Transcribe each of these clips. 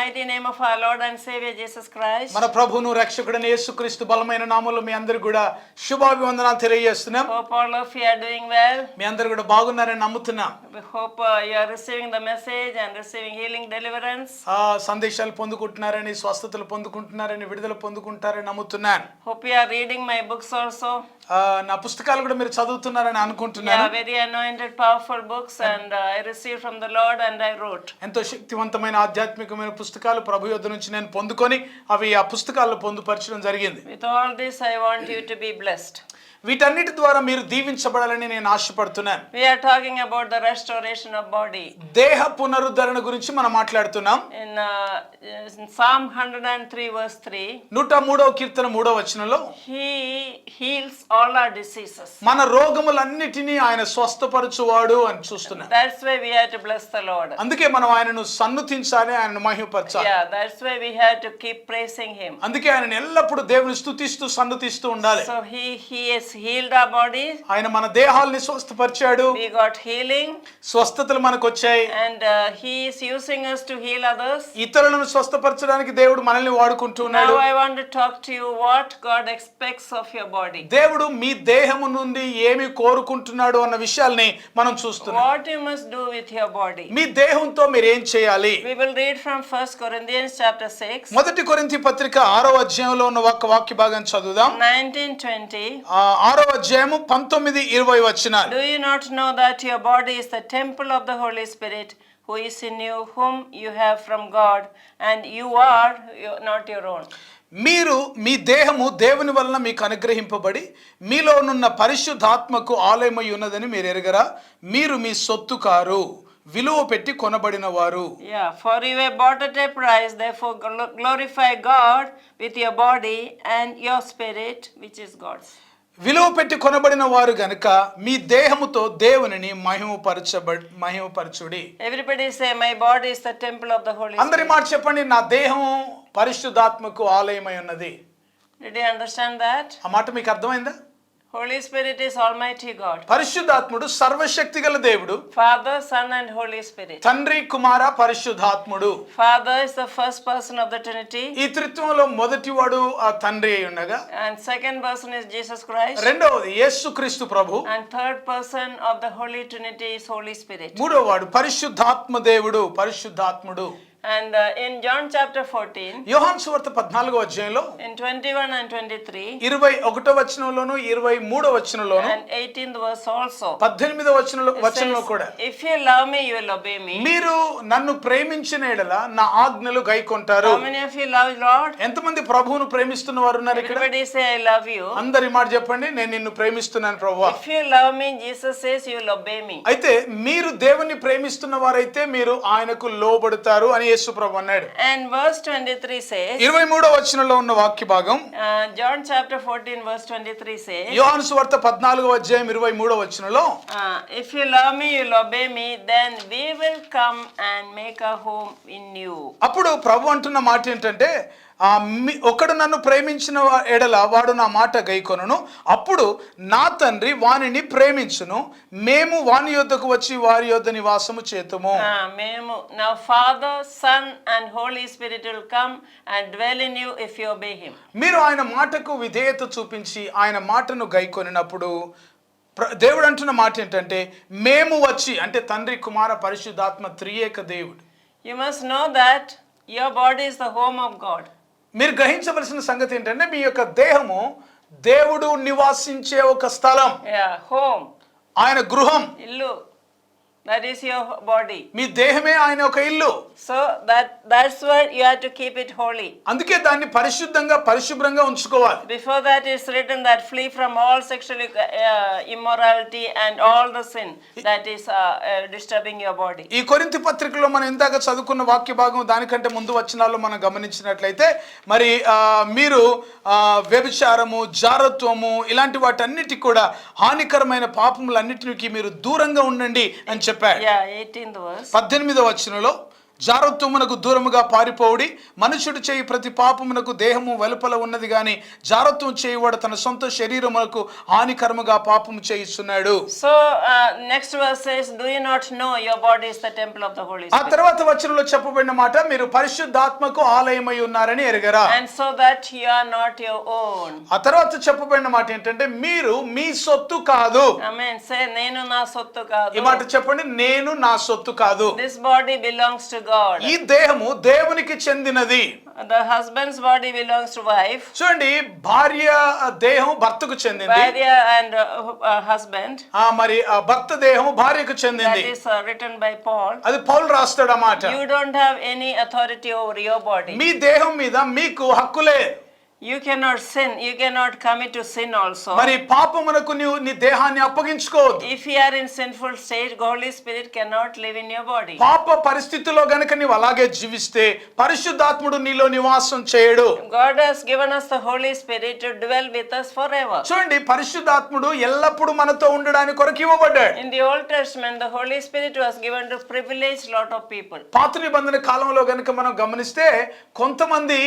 mighty name of our Lord and Savior Jesus Christ. మన ప్రభువును రక్షకుడైన యేసుక్రీస్తు బలమైన నామములో మీ అందరికీ కూడా శుభాభివందనాలు తెలియజేస్తున్నాం. Hope all of you are doing well. మీ అందరూ కూడా బాగున్నారని నమ్ముతున్నాం. We hope you are receiving the message and receiving healing, deliverance. సందేశాలు పొందుకుంటున్నారని, స్వస్థతలు పొందుకుంటున్నారని, విడుదల పొందుకుంటారని నమ్ముతున్నాను. Hope you are reading my books also. నా పుస్తకాలు కూడా మీరు చదువుతున్నారని అనుకుంటున్నాను. Yeah, very anointed, powerful books, and I received from the Lord and I wrote. ఎంతో శక్తివంతమైన ఆధ్యాత్మికమైన పుస్తకాలు ప్రభు యొద్ద నుంచి నేను పొందుకొని అవి ఆ పుస్తకాల్లో పొందుపరచడం జరిగింది. With all this, I want you to be blessed. వీటన్నిటి ద్వారా మీరు దీవించబడాలని నేను ఆశపడుతున్నాను. We are talking about the restoration of body. దేహ పునరుద్ధరణ గురించి మనం మాట్లాడుతున్నాం. In Psalm 103 verse 3, 103వ కీర్తన 3వ వచనంలో He heals all our diseases. మన రోగములన్నిటినీ ఆయన స్వస్థపరచువాడు అని చూస్తున్నాం. That's why we have to bless the Lord. అందుకే మనం ఆయనను సన్నుతించాలి, ఆయనను మహిమపరచాలి. Yeah, that's why we have to keep praising him. అందుకే ఆయనను ఎల్లప్పుడూ దేవుని స్తుతిస్తూ సన్నుతిస్తూ ఉండాలి. So he has healed our bodies. ఆయన మన దేహాల్ని స్వస్థపరిచాడు. We got healing. స్వస్థతలు మనకు వచ్చాయి. And he is using us to heal others. ఇతరులను స్వస్థపరచడానికి దేవుడు మనల్ని వాడుకుంటున్నాడు. Now I want to talk to you what God expects of your body. దేవుడు మీ దేహము నుండి ఏమి కోరుకుంటున్నాడు అన్న విషయాల్ని మనం చూస్తున్నాం. What you must do with your body. మీ దేహంతో మీరు ఏం చేయాలి? We will read from 1 Corinthians chapter 6. మొదటి కొరింథీ పత్రిక 6వ అధ్యాయంలో ఉన్న ఒక వాక్య భాగం చదువుదాం. 19-20. 6వ అధ్యాయము 19-20 వచనాలు. Do you not know that your body is the temple of the Holy Spirit who is in you, whom you have from God, and you are not your own? మీరు మీ దేహము దేవుని వలన మీకు అనుగ్రహింపబడి మీలోనున్న పరిశుద్ధాత్మకు ఆలయమై ఉన్నదని మీరు ఎరగరా? మీరు మీ సొత్తు కారు, విలువ పెట్టి కొనబడిన వారు. Yeah, for you were bought at a price, therefore glorify God with your body and your spirit, which is God's. విలువ పెట్టి కొనబడిన వారు గనుక మీ దేహముతో దేవునిని మహిమపరచుడి. Everybody say, my body is the temple of the Holy Spirit. అందరి మాట చెప్పండి, నా దేహము పరిశుద్ధాత్మకు ఆలయమై ఉన్నది. Did you understand that? ఆ మాట మీకు అర్థమైందా? Holy Spirit is Almighty God. పరిశుద్ధాత్ముడు సర్వశక్తిగల దేవుడు. Father, Son and Holy Spirit. తండ్రి, కుమార, పరిశుద్ధాత్ముడు. Father is the first person of the Trinity. ఈ త్రిత్వంలో మొదటివాడు ఆ తండ్రి అయి ఉండగా, and second person is Jesus Christ. రెండవది యేసుక్రీస్తు ప్రభు. and third person of the Holy Trinity is Holy Spirit. మూడోవాడు పరిశుద్ధాత్మ దేవుడు, పరిశుద్ధాత్ముడు. And in John chapter 14, యోహాను సువార్త 14వ అధ్యాయంలో in 21 and 23, 21వ వచనంలోను 23వ వచనంలోను and 18th verse also, 18వ వచనంలో కూడా, if you love me you will obey me. మీరు నన్ను ప్రేమించిన యెడల నా ఆజ్ఞలు గైకొంటారు. How many of you love Lord? ఎంతమంది ప్రభువును ప్రేమిస్తున్న వారు ఉన్నారు ఇక్కడ? Everybody say, I love you. అందరి మాట చెప్పండి, నేను నిన్ను ప్రేమిస్తున్నాను ప్రభువా. If you love me, Jesus says you will obey me. అయితే మీరు దేవుని ప్రేమిస్తున్న వారైతే మీరు ఆయనకు లోబడతారు అని యేసు ప్రభు అన్నాడు. And verse 23 says, 23వ వచనంలో ఉన్న వాక్య భాగం, John chapter 14 verse 23 says, యోహాను సువార్త 14వ అధ్యాయం 23వ వచనంలో, if you love me you will obey me, then we will come and make a home in you. అప్పుడు ప్రభు అంటున్న మాట ఏంటంటే, ఒకడు నన్ను ప్రేమించిన ఎడల వాడు నా మాట గైకొనును, అప్పుడు నా తండ్రి వానిని ప్రేమించును, మేము వాని యొద్దకు వచ్చి వారి యొద్ద నివాసము చేతుము. మేము, now Father, Son and Holy Spirit will come and dwell in you if you obey him. మీరు ఆయన మాటకు విధేయత చూపించి ఆయన మాటను గైకొనినప్పుడు దేవుడు అంటున్న మాట ఏంటంటే, మేము వచ్చి, అంటే తండ్రి, కుమార, పరిశుద్ధాత్మ త్రియేక దేవుడు. You must know that your body is the home of God. మీరు గ్రహించవలసిన సంగతి ఏంటంటే, మీ యొక్క దేహము దేవుడు నివాసించే ఒక స్థలం. హోమ్, ఆయన గృహం, ఇల్లు. That is your body. మీ దేహమే ఆయన ఒక ఇల్లు. So that's why you have to keep it holy. అందుకే దాన్ని పరిశుద్ధంగా, పరిశుభ్రంగా ఉంచుకోవాలి. Before that is written that flee from all sexual immorality and all the sin that is disturbing your body. ఈ కొరింథీ పత్రికలో మనం ఇందాక చదువుకున్న వాక్య భాగం దానికంటే ముందు వచనాల్లో మనం గమనించినట్లయితే, మరి మీరు వ్యభిచారము, జారత్వము ఇలాంటి వాటన్నిటికి కూడా హానికరమైన పాపములన్నిటికి మీరు దూరంగా ఉండండి అని చెప్పాడు. 18th verse. 18వ వచనంలో జారత్వమునకు దూరముగా పారిపోవుడి. మనుషుడు చేయి ప్రతి పాపమునకు దేహము వెలుపల ఉన్నది గాని జారత్వం చేయువాడు తన సొంత శరీరమునకు హానికరముగా పాపము చేయిస్తున్నాడు. So next verse says, do you not know your body is the temple of the Holy ఆ Spirit? తర్వాత వచనంలో చెప్పబడిన మాట, మీరు పరిశుద్ధాత్మకు ఆలయమై ఉన్నారని ఎరగరా. And so that you are not your own. ఆ తర్వాత చెప్పబడిన మాట ఏంటంటే, మీరు మీ సొత్తు కాదు. Amen. Say, నేను నా సొత్తు కాదు. ఈ మాట చెప్పండి, నేను నా సొత్తు కాదు. This body belongs to God. ఈ దేహము దేవునికి చెందినది. The husband's body belongs to wife. చూడండి, భార్య దేహం భర్తకు చెందింది. Bharya and husband. మరి భర్త దేహం భార్యకు చెందింది. That is written by Paul. అది పౌలు రాస్తాడు ఆ మాట. You don't have any authority over your body. మీ దేహం మీద మీకు హక్కులే. You cannot sin. You cannot commit to sin also. మరి పాపమునకు నీవు నీ దేహాన్ని అప్పగించుకోవద్దు. If you are in sinful state, Holy Spirit cannot live in your body. పాప పరిస్థితిలో గనుక నీవు అలాగే జీవిస్తే పరిశుద్ధాత్ముడు నీలో నివాసం చేయడు. God has given us the Holy Spirit to dwell with us forever. చూడండి, పరిశుద్ధాత్ముడు ఎల్లప్పుడూ మనతో ఉండడానికి కొరకు ఇవ్వబడ్డాడు. In the Old Testament, the Holy Spirit was given to privileged lot of people. పాత నిబంధన కాలంలో గనుక మనం గమనిస్తే కొంతమంది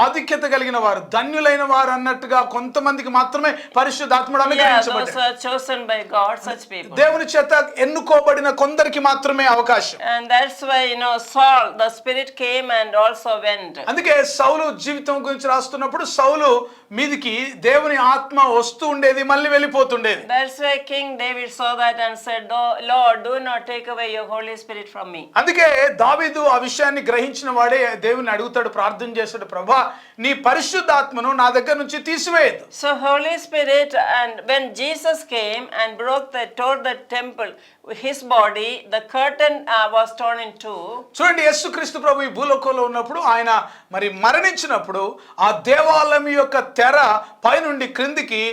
ఆధిక్యత కలిగిన వారు, ధన్యులైన వారు అన్నట్టుగా కొంతమందికి మాత్రమే పరిశుద్ధాత్ముడు అనుగ్రహించబడ్డాడు. Those are chosen by God, such people. దేవుని చేత ఎన్నుకోబడిన కొందరికి మాత్రమే అవకాశం. And that's why Saul, the Spirit came and also went. అందుకే సౌలు జీవితం గురించి రాస్తున్నప్పుడు సౌలు మీదికి దేవుని ఆత్మ వస్తూ ఉండేది, మళ్ళీ వెళ్ళిపోతుండేది. That's why King David saw that and said, Lord, do not take away your Holy Spirit from me. అందుకే దావీదు ఆ విషయాన్ని గ్రహించిన వాడే దేవుని అడుగుతాడు, ప్రార్థన చేస్తాడు, ప్రభా నీ పరిశుద్ధాత్మను నా దగ్గర నుంచి తీసివేయద్దు. So Holy Spirit, and when Jesus came and tore the temple, his body, the curtain was torn in two. చూడండి, యేసుక్రీస్తు ప్రభు ఈ భూలోకంలో ఉన్నప్పుడు ఆయన మరి మరణించినప్పుడు ఆ దేవాలయం యొక్క తెర పైనుండి క్రిందికి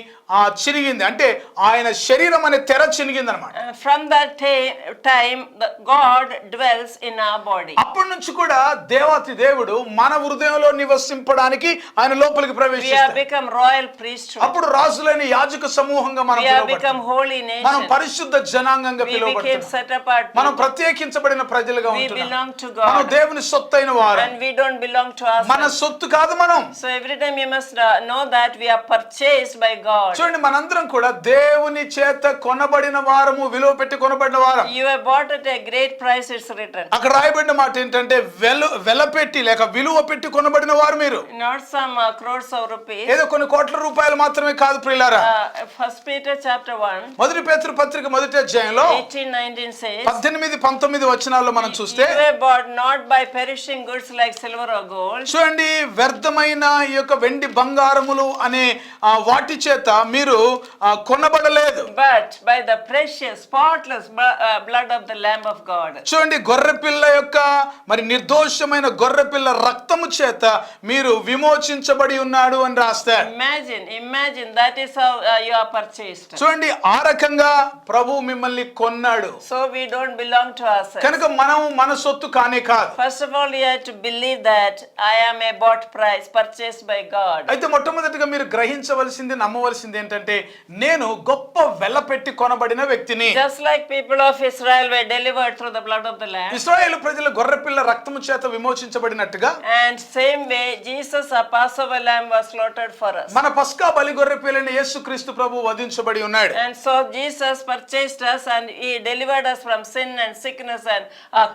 చిరిగింది. అంటే ఆయన శరీరం అనే తెర చినిగింది అన్నమాట. From that time God dwells in our body. అప్పటి నుంచి కూడా దేవాతి దేవుడు మన హృదయంలో నివసింపడానికి ఆయన లోపలికి We ప్రవేశిస్తాడు. have become royal priesthood. అప్పుడు రాజులైన యాజక సమూహంగా మనం We have పిలువబడతాం. become holy మనం nation. పరిశుద్ధ జనాంగంగా We became పిలువబడతాం. set apart మనం people. ప్రత్యేకించబడిన ప్రజలుగా We ఉంటున్నాం. belong to మనం God. దేవుని సొత్తైన వారు. And we don't belong to మన ourselves. సొత్తు కాదు మనం. So every time you must know that we are purchased by God. చూడండి, మనందరం కూడా దేవుని చేత కొనబడిన వారము, విలువ పెట్టి కొనబడిన వారం. You are bought at a great price, it's written. అక్కడ రాయబడిన మాట ఏంటంటే వెల పెట్టి లేక విలువ పెట్టి కొనబడిన వారు మీరు. Not some crores of rupees. ఏదో కొన్ని కోట్ల రూపాయలు మాత్రమే కాదు ప్రియులారా. First Peter chapter 1. మొదటి పేతురు పత్రిక మొదటి అధ్యాయంలో 18-19 says, 18-19 వచనాల్లో మనం చూస్తే, you were bought not by perishing goods like silver or gold. చూడండి, వ్యర్థమైన ఈ యొక్క వెండి బంగారములు అనే వాటి చేత మీరు కొనబడలేదు, but by the precious spotless blood of the Lamb of God. చూడండి, గొర్రెపిల్ల యొక్క మరి నిర్దోషమైన గొర్రెపిల్ల రక్తము చేత మీరు విమోచించబడి ఉన్నాడు అని రాస్తారు. Imagine that is how you are purchased. చూడండి, ఆ రకంగా ప్రభు మిమ్మల్ని కొన్నాడు. So we don't belong to ourselves. కనుక మనం మన సొత్తు కానే కాదు. First of all, you have to believe that I am a bought price purchased by God. అయితే మొట్టమొదటిగా మీరు గ్రహించవలసింది, నమ్మవలసింది ఏంటంటే, నేను గొప్ప వెల పెట్టి కొనబడిన వ్యక్తిని. Just like people of Israel were delivered through the blood of the Lamb. ఇశ్రాయేలు ప్రజలు గొర్రెపిల్ల రక్తము చేత విమోచించబడినట్టుగా, And same way Jesus, our Passover lamb, was slaughtered for us. మన పస్కా బలి గొర్రెపిల్లని యేసుక్రీస్తు ప్రభు వధించబడి ఉన్నాడు. And so Jesus purchased us and he delivered us from sin and sickness and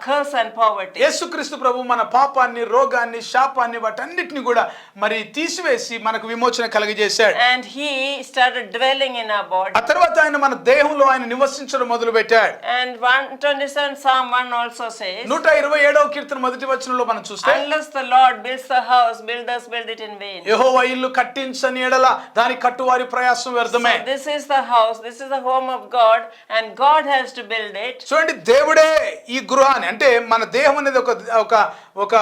curse and poverty. యేసుక్రీస్తు ప్రభు మన పాపాన్ని, రోగాన్ని, శాపాన్ని వాటన్నిటిని కూడా మరి తీసివేసి మనకు విమోచన కలుగజేశాడు. And he started dwelling in our body. ఆ తర్వాత ఆయన మన దేహంలో ఆయన నివసించడం మొదలు పెట్టాడు. And 127 Psalm 1 also says, 127వ కీర్తన మొదటి వచనంలో మనం చూస్తే, unless the Lord builds the house, builders build it in vain. యెహోవా ఇల్లు కట్టించని ఎడల దాని కట్టువారి ప్రయాసం వ్యర్థమే. So this is the house, this is the home of God, and God has to build it. చూడండి, దేవుడే ఈ గృహాన్ని, అంటే మన దేహం అనేది ఒక ఒక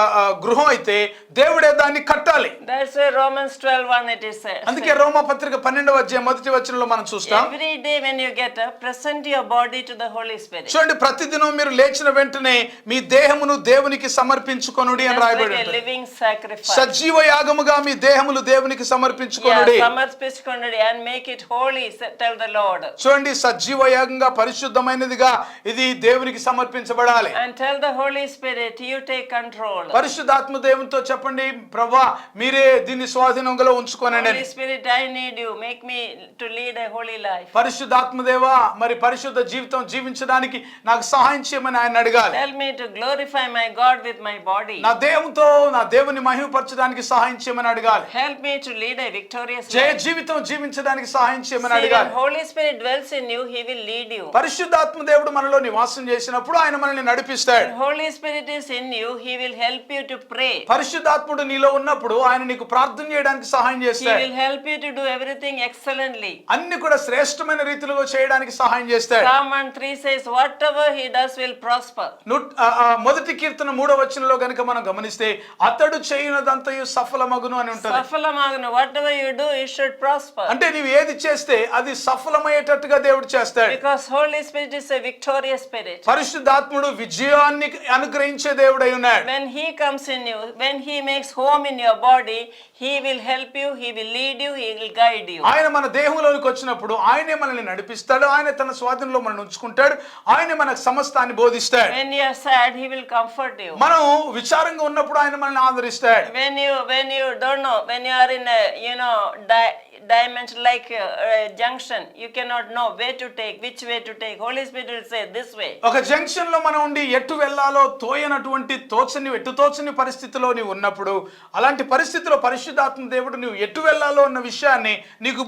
గృహం అయితే దేవుడే దాన్ని కట్టాలి. That's why Romans 12:1 it is said. అందుకే రోమా పత్రిక 12వ అధ్యాయం మొదటి వచనంలో మనం చూస్తాం. Every day when you get up, present your body to the Holy Spirit. చూడండి, ప్రతిదినం మీరు లేచిన వెంటనే మీ దేహమును దేవునికి సమర్పించుకొనుడి అని రాయబడి ఉంటుంది. Living sacrifice. సజీవ యాగముగా మీ దేహములు దేవునికి సమర్పించుకొనుడి. సమర్పించుకొనుడి and make it holy, tell the Lord. చూడండి, సజీవ యాగంగా పరిశుద్ధమైనదిగా ఇది దేవునికి సమర్పించబడాలి. And tell the Holy Spirit, you take control. పరిశుద్ధాత్మ దేవునితో చెప్పండి, ప్రభువా మీరే దీన్ని స్వాధీనంలో ఉంచుకోనండి. Holy Spirit, I need you, make me to lead a holy life. పరిశుద్ధాత్మ దేవా, మరి పరిశుద్ధ జీవితం జీవించడానికి నాకు సహాయం చేయమని ఆయన అడగాలి. Tell me to glorify my God with my body. నా దేహంతో నా దేవుని మహిమపరచడానికి సహాయం చేయమని అడగాలి. Help me to lead a victorious Jaya life. జీవితం జీవించడానికి సహాయం చేయమని See, అడగాలి. when Holy Spirit dwells in you, he will lead you. పరిశుద్ధాత్మ దేవుడు మనలో నివాసం చేసినప్పుడు ఆయన మనల్ని నడిపిస్తాడు. When Holy Spirit is in you, he will help you to pray. పరిశుద్ధాత్ముడు నీలో ఉన్నప్పుడు ఆయన నీకు ప్రార్థన చేయడానికి సహాయం He చేస్తాడు. will help you to do everything excellently. అన్ని కూడా శ్రేష్టమైన రీతిలో చేయడానికి సహాయం చేస్తాడు. Psalm 1:3 says, whatever he does will prosper. మొదటి కీర్తన 3వ వచనంలో గనుక మనం గమనిస్తే అతడు చేయనదంతయు సఫలమగును అని ఉంటుంది. సఫలమగును, whatever you do, it should prosper. అంటే నీవు ఏది చేస్తే అది సఫలమయ్యేటట్టుగా దేవుడు చేస్తాడు. Because Holy Spirit is a victorious spirit. పరిశుద్ధాత్ముడు విజయాన్ని అనుగ్రహించే దేవుడై ఉన్నాడు. When he comes in you, when he makes home in your body, he will help you, he will lead you, he will guide you. ఆయన మన దేహంలోనికి వచ్చినప్పుడు ఆయనే మనల్ని నడిపిస్తాడు, ఆయన తన స్వాధీనంలో మనల్ని ఉంచుకుంటాడు, ఆయనే మనకు సమస్తాన్ని బోధిస్తాడు. When you are sad, he will comfort you. మనం విచారంగా ఉన్నప్పుడు ఆయన మనల్ని ఆదరిస్తాడు. When you don't know, when you are in a dimension like a junction, you cannot know where to take, which way to take. Holy Spirit will say this way. ఒక junction లో మనం ఉండి ఎటు వెళ్ళాలో తోచని తోచని పరిస్థితిలో నీవు ఉన్నప్పుడు, అలాంటి పరిస్థితిలో పరిశుద్ధాత్మ దేవుడు నీవు ఎటు వెళ్ళాలో అన్న విషయాన్ని నీకు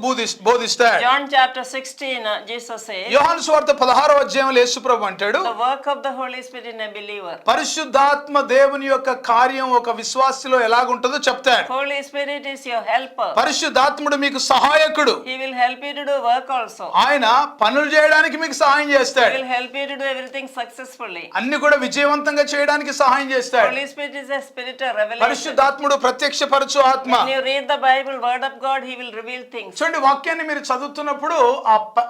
బోధిస్తాడు. John chapter 16, Jesus says, యోహాను సువార్త 16వ అధ్యాయంలో యేసుప్రభు అంటాడు, the work of the Holy Spirit in a believer. పరిశుద్ధాత్మ దేవుని యొక్క కార్యం ఒక విశ్వాసిలో ఎలాగుంటుందో చెప్తాడు. Holy Spirit is your helper. పరిశుద్ధాత్ముడు మీకు సహాయకుడు. He will help you to do work also. ఆయన పనులు చేయడానికి మీకు సహాయం He చేస్తాడు. will help you to do everything successfully. అన్ని కూడా విజయవంతంగా చేయడానికి సహాయం చేస్తాడు. Holy Spirit is a spirit of revelation. పరిశుద్ధాత్ముడు ప్రత్యక్షపరచు ఆత్మ. When you read the Bible, word of God, he will reveal things. చూడండి, వాక్యాన్ని మీరు చదువుతున్నప్పుడు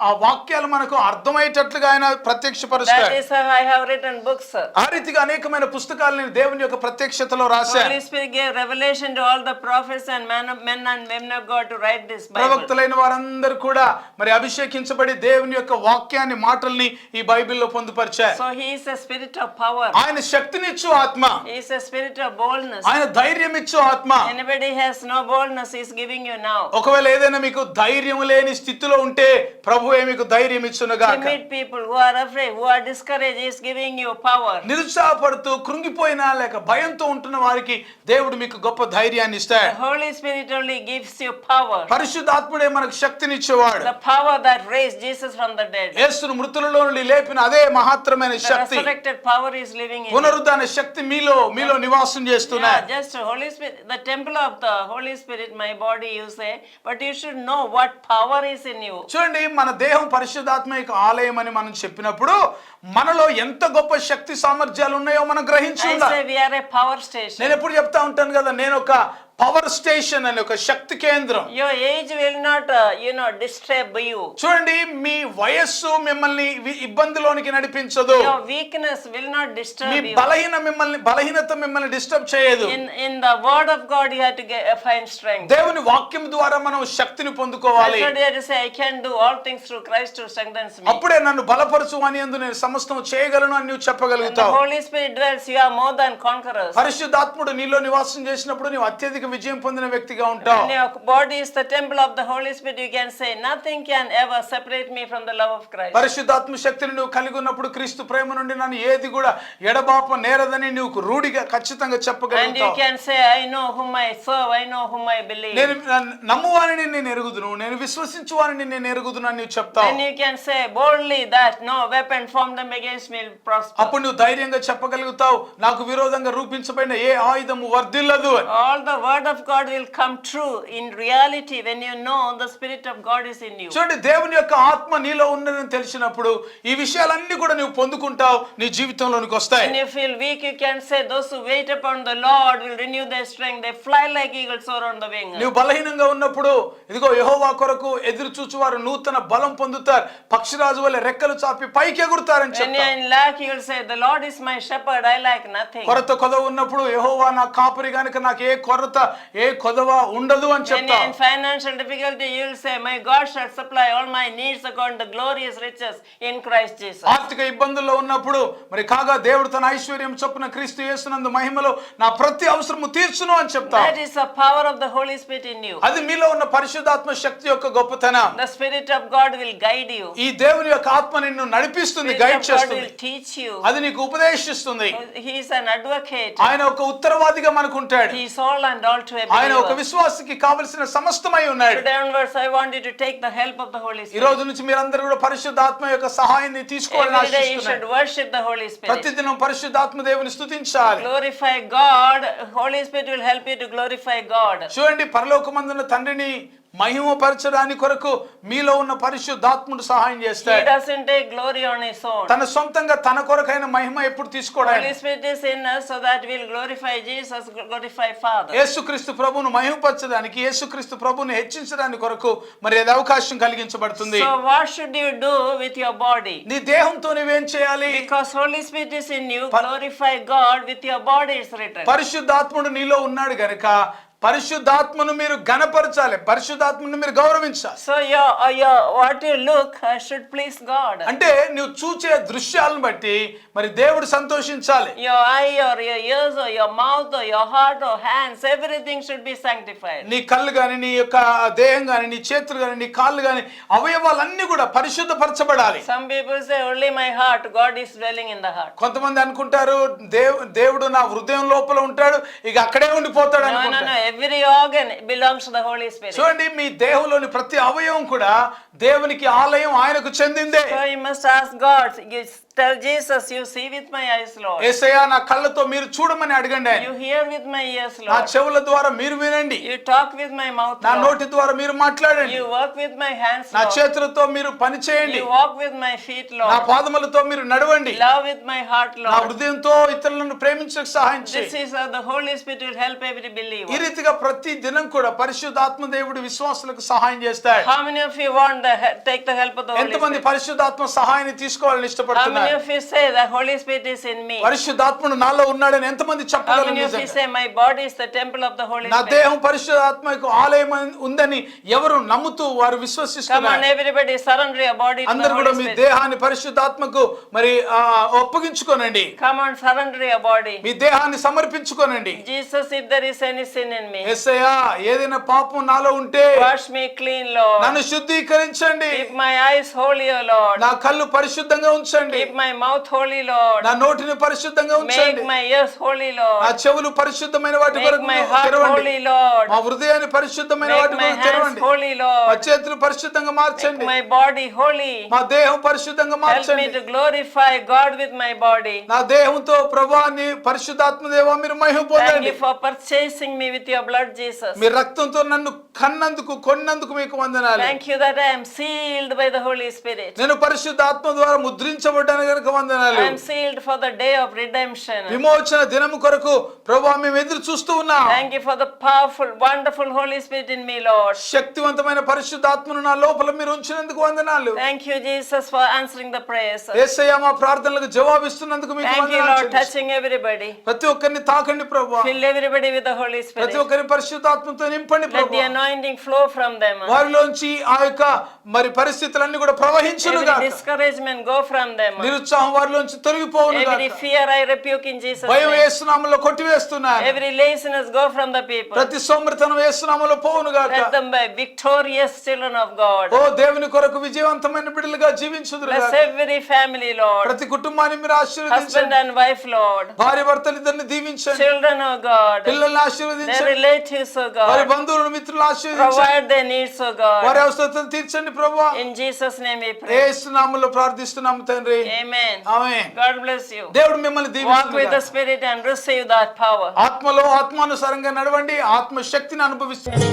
ఆ వాక్యాలు మనకు అర్థమయ్యేటట్లుగా ఆయన ప్రత్యక్షపరుస్తాడు. That is how I have written books. ఆ రీతిగా అనేకమైన పుస్తకాలను దేవుని యొక్క ప్రత్యక్షతలో రాశారు. Holy Spirit gave revelation to all the prophets and men and women of God to write this Bible. ప్రవక్తలైన వారందరూ కూడా మరి అభిషేకించబడి దేవుని యొక్క వాక్యాన్ని మాటల్ని ఈ బైబిల్లో పొందుపరిచారు. So he is a spirit of power. ఆయన శక్తినిచ్చు ఆత్మ. He is a spirit of boldness. ఆయన ధైర్యం ఇచ్చు ఆత్మ. Anybody has no boldness, he is giving you now. ఒకవేళ ఏదైనా మీకు ధైర్యం లేని స్థితిలో ఉంటే ప్రభువే మీకు ధైర్యం ఇచ్చును గాక. Timid people who are afraid, who are discouraged, he is giving you power. నిరుత్సాహపడుతూ కృంగిపోయినా లేక భయంతో ఉంటున్న వారికి దేవుడు మీకు గొప్ప ధైర్యాన్ని ఇస్తాడు. The Holy Spirit only gives you power. పరిశుద్ధాత్ముడే మనకు శక్తినిచ్చేవాడు. The power that raised Jesus from the dead. యేసును మృతులలో నుండి లేపిన అదే మహత్తరమైన శక్తి, The resurrected power is living in you. పునరుద్ధాన శక్తి మీలో నివాసం చేస్తున్నది. Just Holy Spirit, the temple of the Holy Spirit, my body you say, but you should know what power is in you. చూడండి, మన దేహం పరిశుద్ధాత్మ యొక్క ఆలయం అని మనం చెప్పినప్పుడు మనలో ఎంత గొప్ప శక్తి సామర్థ్యాలు ఉన్నాయో మనం గ్రహించి I ఉండాలి. say we are a power station. నేను ఎప్పుడు చెప్తా ఉంటాను కదా, నేను ఒక పవర్ స్టేషన్ అని ఒక శక్తి కేంద్రం. Your age will not disturb you. చూడండి, మీ వయస్సు మిమ్మల్ని ఇబ్బందిలోనికి నడిపించదు. Your weakness will not disturb me you. బలహీనత మిమ్మల్ని డిస్టర్బ్ చేయదు. In the word of God you have to find strength. దేవుని వాక్యం ద్వారా మనం శక్తిని పొందుకోవాలి. That's what you have to say, I can do all things through Christ who strengthens me. అప్పుడే నన్ను బలపరచు అని యందు నేను సమస్తం చేయగలను అని నువ్వు చెప్పగలుగుతావు. The Holy Spirit dwells, you are more than conquerors. పరిశుద్ధాత్ముడు నీలో నివాసం చేసినప్పుడు నీవు అత్యధిక విజయం పొందిన వ్యక్తిగా ఉంటావు. When your body is the temple of the Holy Spirit, you can say nothing can ever separate me from the love of Christ. పరిశుద్ధాత్మ శక్తిని నువ్వు కలిగి ఉన్నప్పుడు క్రీస్తు ప్రేమ నుండి నన్ను ఏది కూడా ఎడబాప నేరదని నువ్వు రూఢిగా ఖచ్చితంగా And you చెప్పగలుగుతావు. can say, I know whom I serve, I know whom I believe. నేను నమ్మువానిని నేను ఎరుగుదును, నేను విశ్వసించువానిని నేను ఎరుగుదును అని నువ్వు చెప్తావు. Then you can say boldly that no weapon formed against me will prosper. అప్పుడు నువ్వు ధైర్యంగా చెప్పగలుగుతావు, నాకు విరోధంగా రూపించబడిన ఏ ఆయుధము వర్ధిల్లదు అని. All the word of God will come true in reality when you know the Spirit of God is in you. చూడండి, దేవుని యొక్క ఆత్మ నీలో ఉన్నదని తెలిసినప్పుడు ఈ విషయాలన్నీ కూడా నువ్వు పొందుకుంటావు, నీ జీవితంలోనికి వస్తాయి. When you feel weak, you can say, those who wait upon the Lord will renew their strength. They fly like eagles soar on the wing. నువ్వు బలహీనంగా ఉన్నప్పుడు ఇదిగో యెహోవా కొరకు ఎదురు చూచువారు నూతన బలం పొందుతారు, పక్షిరాజు వలె రెక్కలు చాపి పైకి ఎగురుతారని When you చెప్తారు. are in lack, you will say, the Lord is my shepherd, I lack nothing. కొరత కొదవ ఉన్నప్పుడు యెహోవా నా కాపరి గనుక నాకు ఏ కొరత ఏ కొదవ ఉండదు అని When you are చెప్తారు. in financial difficulty, you will say, my God shall supply all my needs according to glorious riches in Christ Jesus. ఆర్థిక ఇబ్బందుల్లో ఉన్నప్పుడు మరి కాగా దేవుడు తన ఐశ్వర్యం చొప్పున క్రీస్తు యేసునందు మహిమలో నా ప్రతి అవసరము తీర్చును అని చెప్తారు. That is the power of the Holy Spirit in you. అది మీలో ఉన్న పరిశుద్ధాత్మ శక్తి యొక్క గొప్పతనం. The Spirit of God will guide you. ఈ దేవుని యొక్క ఆత్మ నిన్ను నడిపిస్తుంది, The guide Spirit of God చేస్తుంది, will teach you. అది నీకు ఉపదేశిస్తుంది. He is an advocate. ఆయన ఒక ఉత్తరవాదిగా మనకు ఉంటాడు. He is all and all to a ఆయన ఒక believer. విశ్వాసికి కావలసిన సమస్తమై ఉన్నాడు. Today onwards, I want you to take the help of the Holy ఈ Spirit. రోజు నుంచి మీరందరూ కూడా పరిశుద్ధాత్మ యొక్క సహాయాన్ని తీసుకోవాలని Every day you should ఆశిస్తున్నాను. worship the Holy Spirit. ప్రతిదినం పరిశుద్ధాత్మ దేవుని స్తుతించాలి. Glorify God. Holy Spirit will help you to glorify God. చూడండి, పరలోకమందున్న తండ్రిని మహిమపరచడానికి కొరకు మీలో ఉన్న పరిశుద్ధాత్ముడు సహాయం He చేస్తాడు. doesn't take glory on his own. తన సొంతంగా తన కొరకైన మహిమ ఎప్పుడు తీసుకోవడానికి Holy Spirit is in us so that we'll glorify Jesus, glorify Father. యేసుక్రీస్తు ప్రభువును మహిమపరచడానికి, యేసుక్రీస్తు ప్రభువును హెచ్చించడానికి కొరకు మరి అది అవకాశం కలిగించబడుతుంది. So what should you do with your body? నీ దేహంతో నువ్వేం చేయాలి? Because Holy Spirit is in you, glorify God with your body, is written. పరిశుద్ధాత్ముడు నీలో ఉన్నాడు గనుక పరిశుద్ధాత్మను మీరు ఘనపరచాలి, పరిశుద్ధాత్మను మీరు గౌరవించాలి. So what you look should please God. అంటే నువ్వు చూచే దృశ్యాలను బట్టి మరి దేవుడు సంతోషించాలి. Your eye or your ears or your mouth or your heart or hands, everything should be sanctified. నీ కళ్ళు గాని, నీ యొక్క దేహం గాని, నీ చేతులు గాని, నీ కాళ్ళు గాని, అవయవాలన్నీ కూడా పరిశుద్ధపరచబడాలి. Some people say only my heart, God is dwelling in the heart. కొంతమంది అనుకుంటారు దేవుడు నా హృదయం లోపల ఉంటాడు, ఇక అక్కడే ఉండిపోతాడు అనుకుంటారు. No, every organ belongs to the Holy Spirit. చూడండి, మీ దేహంలోని ప్రతి అవయవం కూడా దేవునికి ఆలయం, ఆయనకు చెందిందే. So you must ask God, you tell Jesus, you see with my eyes, Lord. యేసయ్యా నా కళ్ళతో మీరు చూడమని అడగండి ఆయన. You hear with my ears, నా Lord. చెవుల ద్వారా మీరు వినండి. You talk with my mouth, నా Lord. నోటి ద్వారా మీరు మాట్లాడండి. You work with my hands, నా Lord. చేతులతో మీరు పని చేయండి. You walk with my feet, నా Lord. పాదములతో మీరు నడవండి. Love with my heart, నా Lord. హృదయంతో ఇతరులను ప్రేమించడానికి సహాయం This చేయి. is how the Holy Spirit will help every ఈ believer. రీతిగా ప్రతి దినం కూడా పరిశుద్ధాత్మ దేవుడు విశ్వాసులకు సహాయం చేస్తాడు. How many of you want take the help of the Holy ఎంతమంది Spirit? పరిశుద్ధాత్మ సహాయాన్ని తీసుకోవాలని How many ఇష్టపడుతున్నారు? of you say the Holy Spirit is in me? పరిశుద్ధాత్ముడు నాలో ఉన్నాడని ఎంతమంది How చెప్పగలరు? many of you నిజంగా say my body is the temple of the Holy నా Spirit? దేహం పరిశుద్ధాత్మకు ఆలయం ఉందని ఎవరు నమ్ముతూ వారు Come on, విశ్వసిస్తున్నారు? everybody, surrender your body to the అందరూ కూడా Holy మీ Spirit. దేహాన్ని పరిశుద్ధాత్మకు మరి ఒప్పగించుకోనండి. Come on, surrender your body. మీ దేహాన్ని సమర్పించుకోనండి. Jesus, if there is any sin in me, యేసయ్యా ఏదైనా పాపం నాలో ఉంటే wash me clean, Lord. నన్ను శుద్ధీకరించండి. Keep my eyes holy, O Lord. నా కళ్ళు పరిశుద్ధంగా ఉంచండి. Keep my mouth holy, Lord. నా నోటిని పరిశుద్ధంగా Make ఉంచండి. my ears holy, నా Lord. చెవులు పరిశుద్ధమైన వాటి Make కొరకు my heart తెరవండి. holy, Lord. మా హృదయాన్ని పరిశుద్ధమైన Make వాటి my కొరకు hands తెరవండి. holy, మా Lord. చేతులు పరిశుద్ధంగా Make మార్చండి. my body holy. మా దేహం పరిశుద్ధంగా Help me మార్చండి. to glorify God with my body. నా దేహంతో ప్రభువాన్ని పరిశుద్ధాత్మ దేవా మీరు మహిమ Thank పొందండి. you for purchasing me with your blood, Jesus. మీ రక్తంతో నన్ను కన్నందుకు కొన్నందుకు మీకు వందనాలు. Thank you that I am sealed by the Holy Spirit. నేను పరిశుద్ధాత్మ ద్వారా ముద్రించబడ్డాను గనుక వందనాలు. I am sealed for the day of redemption. విమోచన దినము కొరకు ప్రభువా మేము ఎదురు చూస్తూ ఉన్నాం. Thank you for the powerful, wonderful Holy Spirit in me, Lord. శక్తివంతమైన పరిశుద్ధాత్మను నా లోపల మీరు ఉంచినందుకు వందనాలు. Thank you, Jesus, for answering the prayers. యేసయ్య మా ప్రార్థనలకు జవాబిస్తున్నందుకు మీకు Thank you, Lord, వందనాలు. touching everybody. ప్రతి ఒక్కరిని తాకండి ప్రభువా. Fill everybody with the Holy ప్రతి Spirit. ఒక్కరిని పరిశుద్ధాత్మతో నింపండి Let the ప్రభువా. anointing flow from them. వారిలోంచి ఆ యొక్క మరి పరిస్థితులన్నీ కూడా ప్రవహించును Every గాక. discouragement go from them. నిరుత్సాహం వారిలోంచి తొలగిపోవును Every గాక. fear I rebuke in Jesus' భయం name. యేసు నామములో కొట్టివేస్తున్నాను. Every laziness go from the people. ప్రతి సోమరితనం యేసు నామములో పోవును గాక. Let them be victorious children of God. ఓ దేవుని కొరకు విజయవంతమైన బిడ్డలుగా జీవించుదురు Bless గాక. every family, Lord. ప్రతి కుటుంబాన్ని మీరు Husband ఆశీర్వదించండి. and wife, Lord. భార్య భర్తలు ఇద్దరిని దీవించండి. Children, oh God. పిల్లల్ని Their ఆశీర్వదించండి. relatives, oh వారి God. బంధువులను మిత్రులను ఆశీర్వదించండి. Provide their needs, oh God. వారి అవసరతలు తీర్చండి ప్రభువా. In Jesus' name we pray. యేసు నామములో ప్రార్థిస్తున్నాము తండ్రి. Amen. Amen. God bless you. దేవుడు మిమ్మల్ని Walk with the దీవించును. Spirit and receive that power. ఆత్మలో ఆత్మానుసారంగా నడవండి, ఆత్మ శక్తిని అనుభవిస్తుంది.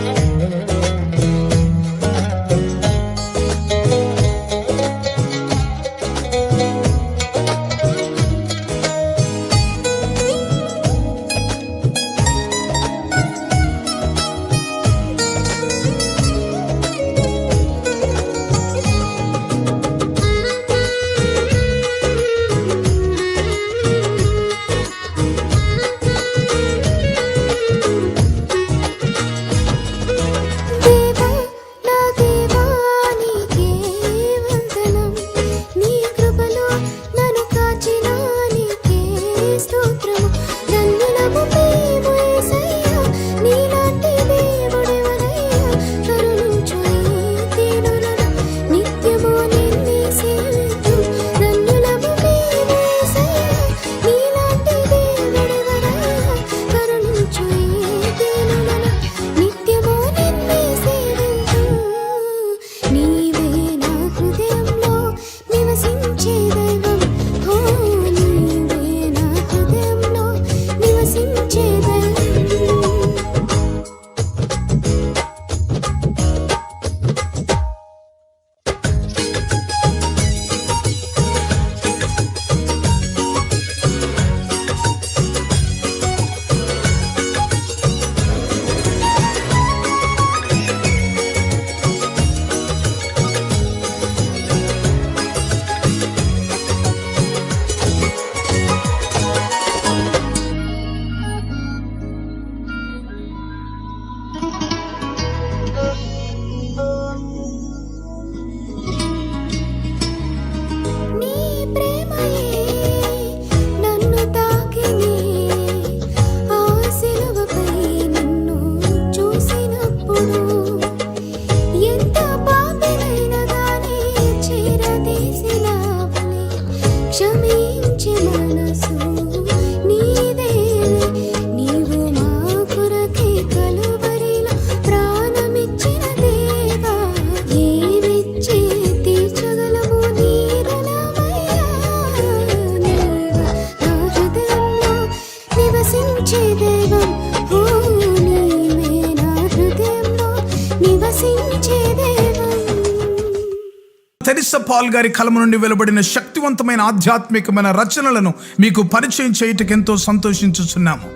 తెరిసా పాల్ గారి కలము నుండి వెలువడిన శక్తివంతమైన ఆధ్యాత్మికమైన రచనలను మీకు పరిచయం చేయటకు ఎంతో సంతోషించుచున్నాము.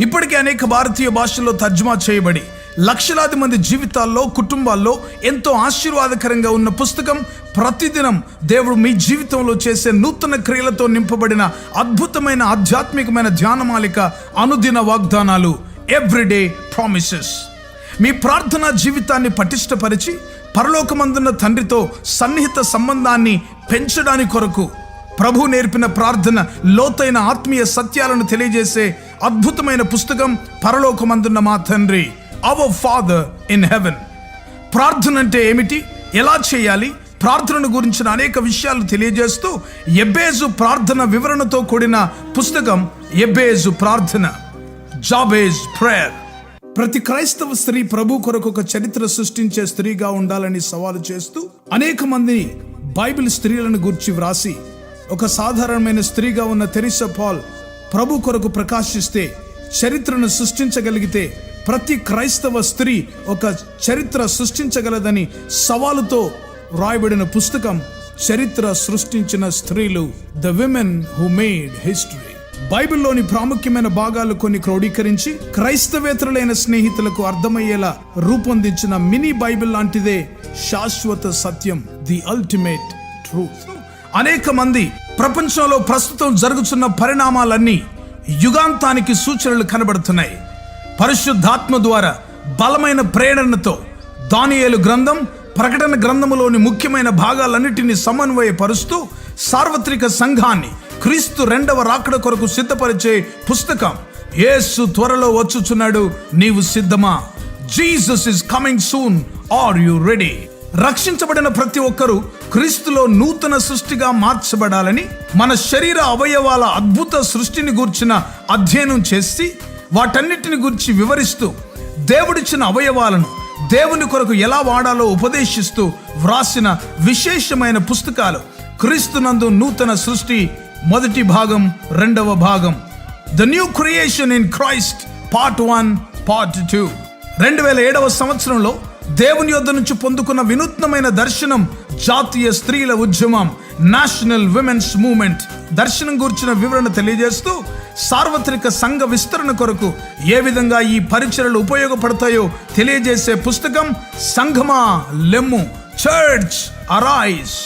ఇప్పటికే అనేక భారతీయ భాషల్లో తర్జుమా చేయబడి లక్షలాది మంది జీవితాల్లో, కుటుంబాల్లో ఎంతో ఆశీర్వాదకరంగా ఉన్న పుస్తకం. ప్రతిదినం దేవుడు మీ జీవితంలో చేసే నూతన క్రియలతో నింపబడిన అద్భుతమైన ఆధ్యాత్మికమైన ధ్యానమాలిక అనుదిన వాగ్దానాలు, ఎవ్రీడే ప్రామిసెస్. మీ ప్రార్థనా జీవితాన్ని పటిష్టపరిచి పరలోకమందున్న తండ్రితో సన్నిహిత సంబంధాన్ని పెంచడానికి కొరకు ప్రభు నేర్పిన ప్రార్థన, లోతైన ఆత్మీయ సత్యాలను తెలియజేసే అద్భుతమైన పుస్తకం పరలోకమందున్న మా తండ్రి, అవర్ ఫాదర్ ఇన్ హెవెన్. ప్రార్థన అంటే ఏమిటి, ఎలా చేయాలి, ప్రార్థనను గురించిన అనేక విషయాలు తెలియజేస్తూ ఎబ్బేజు ప్రార్థన వివరణతో కూడిన పుస్తకం ఎబ్బేజు ప్రార్థన, జాబేజ్ ప్రేయర్. ప్రతి క్రైస్తవ స్త్రీ ప్రభు కొరకు ఒక చరిత్ర సృష్టించే స్త్రీగా ఉండాలని సవాలు చేస్తూ అనేక మంది బైబిల్ స్త్రీలను గూర్చి వ్రాసి, ఒక సాధారణమైన స్త్రీగా ఉన్న తెరిసా పాల్ ప్రభు కొరకు ప్రకాశిస్తే చరిత్రను సృష్టించగలిగితే ప్రతి క్రైస్తవ స్త్రీ ఒక చరిత్ర సృష్టించగలదని సవాలుతో రాయబడిన పుస్తకం చరిత్ర సృష్టించిన స్త్రీలు, the women who made history. బైబిల్లోని ప్రాముఖ్యమైన భాగాలు కొన్ని క్రోడీకరించి క్రైస్తవేతరులైన స్నేహితులకు అర్థమయ్యేలా రూపొందించిన మినీ బైబిల్ లాంటిదే శాశ్వత సత్యం, ది అల్టిమేట్ ట్రూత్. అనేక మంది ప్రపంచంలో ప్రస్తుతం జరుగుతున్న పరిణామాలన్నీ యుగాంతానికి సూచనలు కనబడుతున్నాయి. పరిశుద్ధాత్మ ద్వారా బలమైన ప్రేరణతో దానియేలు గ్రంథం, ప్రకటన గ్రంథములోని ముఖ్యమైన భాగాలన్నిటినీ సమన్వయపరుస్తూ సార్వత్రిక సంఘాన్ని క్రీస్తు రెండవ రాకడ కొరకు సిద్ధపరిచే పుస్తకం. యేసు త్వరలో వచ్చుచున్నాడు, నీవు సిద్ధమా? Jesus is coming soon, are you ready? రక్షించబడిన ప్రతి ఒక్కరూ క్రీస్తులో నూతన సృష్టిగా మార్చబడాలని మన శరీర అవయవాల అద్భుత సృష్టిని గూర్చిన అధ్యయనం చేసి వాటన్నిటిని గురించి వివరిస్తూ దేవుడిచ్చిన అవయవాలను దేవుని కొరకు ఎలా వాడాలో ఉపదేశిస్తూ వ్రాసిన విశేషమైన పుస్తకాలు క్రీస్తునందు నూతన సృష్టి మొదటి భాగం రెండవ భాగం. The new creation in Christ part 1 part 2. 2007వ సంవత్సరంలో దేవుని యొద్ద నుంచి పొందుకున్న వినూత్నమైన దర్శనం జాతీయ స్త్రీల ఉద్యమం, నేషనల్ విమెన్స్ మూవ్మెంట్. దర్శనం గురించిన వివరణ తెలియజేస్తూ సార్వత్రిక సంఘ విస్తరణ కొరకు ఏ విధంగా ఈ పరిచర్యలు ఉపయోగపడతాయో తెలియజేసే పుస్తకం సంఘమా లెమ్ము, చర్చ్ అరైజ్.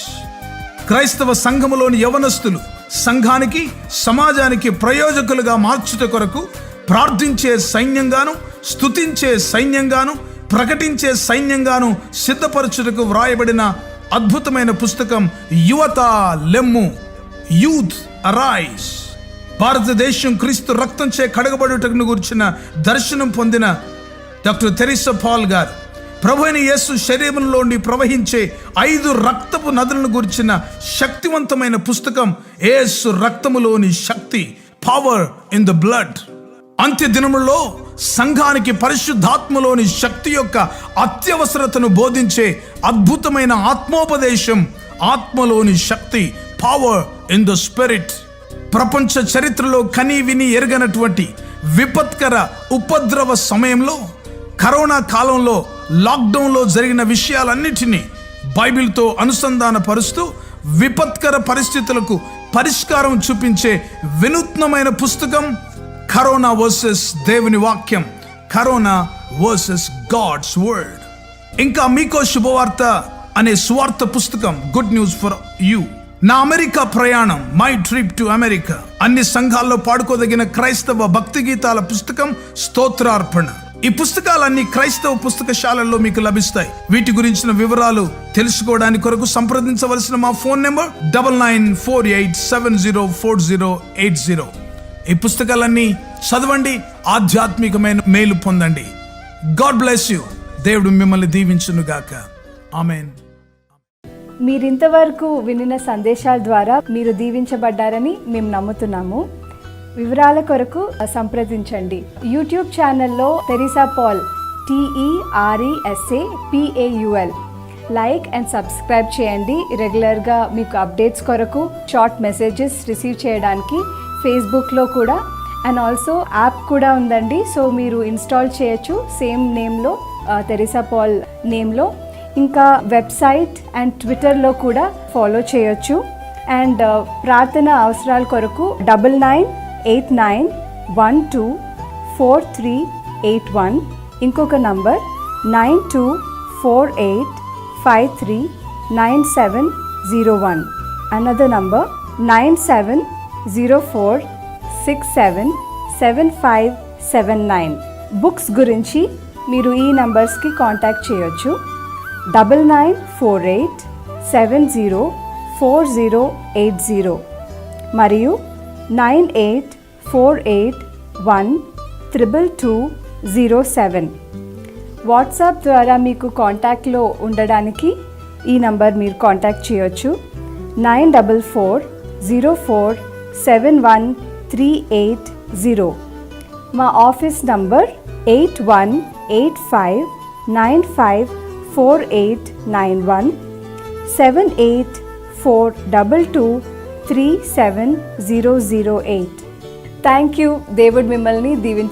క్రైస్తవ సంఘములోని యవనస్తులు సంఘానికి సమాజానికి ప్రయోజకులుగా మార్చుట కొరకు ప్రార్థించే సైన్యంగాను, స్తుతించే సైన్యంగాను, ప్రకటించే సైన్యంగాను సిద్ధపరచుటకు వ్రాయబడిన అద్భుతమైన పుస్తకం యువత లెమ్ము, యూత్ అరైజ్. భారతదేశం క్రీస్తు రక్తంచే కడగబడుటకు గురించిన దర్శనం పొందిన డాక్టర్ తెరీసా పాల్ గారు ప్రభు అయిన యేసు శరీరంలోని ప్రవహించే 5 రక్తపు నదులను గురించిన శక్తివంతమైన పుస్తకం యేసు రక్తములోని శక్తి, పవర్ ఇన్ ద బ్లడ్. అంత్య దినములలో సంఘానికి పరిశుద్ధాత్మలోని శక్తి యొక్క అత్యవసరతను బోధించే అద్భుతమైన ఆత్మోపదేశం ఆత్మలోని శక్తి, పవర్ ఇన్ ద స్పిరిట్. ప్రపంచ చరిత్రలో కని విని ఎరగనటువంటి విపత్కర ఉపద్రవ సమయంలో, కరోనా కాలంలో, లాక్డౌన్లో జరిగిన విషయాలన్నిటినీ బైబిల్తో అనుసంధాన పరుస్తూ విపత్కర పరిస్థితులకు పరిష్కారం చూపించే వినూత్నమైన పుస్తకం కరోనా వర్సెస్ దేవుని వాక్యం, కరోనా వర్సెస్ గాడ్స్ వర్డ్. ఇంకా మీకో శుభవార్త అనే సువార్త పుస్తకం, గుడ్ న్యూస్ ఫర్ యూ. నా అమెరికా ప్రయాణం, మై ట్రిప్ టు అమెరికా. అన్ని సంఘాల్లో పాడుకోదగిన క్రైస్తవ భక్తి గీతాల పుస్తకం స్తోత్రార్పణ. ఈ పుస్తకాలన్నీ క్రైస్తవ పుస్తకశాలల్లో మీకు లభిస్తాయి. వీటి గురించిన వివరాలు తెలుసుకోవడానికి కొరకు సంప్రదించవలసిన మా ఫోన్ నెంబర్ 9948704080. ఈ పుస్తకాలన్నీ చదవండి, ఆధ్యాత్మికమైన మేలు పొందండి. God bless you. దేవుడు మిమ్మల్ని దీవించును గాక. ఆమేన్. మీరింతవరకు వినిన సందేశాల ద్వారా మీరు దీవించబడ్డారని మేము నమ్ముతున్నాము. వివరాల కొరకు సంప్రదించండి. యూట్యూబ్ ఛానల్లో Teresa Paul TERESAPAUL like and subscribe చేయండి. రెగ్యులర్గా మీకు అప్డేట్స్ కొరకు షార్ట్ మెసేజెస్ రిసీవ్ చేయడానికి ఫేస్బుక్లో కూడా, అండ్ ఆల్సో యాప్ కూడా ఉందండి. సో మీరు ఇన్స్టాల్ చేయొచ్చు సేమ్ నేమ్లో, తెరీసా పాల్ నేమ్లో. ఇంకా వెబ్సైట్ అండ్ ట్విట్టర్లో కూడా ఫాలో చేయొచ్చు. అండ్ ప్రార్థన అవసరాల కొరకు 9989124381, ఇంకొక నంబర్ 9248539701, అనదర్ నంబర్ 9704677579. బుక్స్ గురించి మీరు ఈ నంబర్స్కి కాంటాక్ట్ చేయొచ్చు. 9948704080 మరియు 9848122207. వాట్సాప్ ద్వారా మీకు కాంటాక్ట్లో ఉండడానికి ఈ నంబర్ మీరు కాంటాక్ట్ చేయొచ్చు. 9404713880. మా ఆఫీస్ నంబర్ 8185954891 7842237008. Thank you. దేవుడు మిమ్మల్ని దీవించు.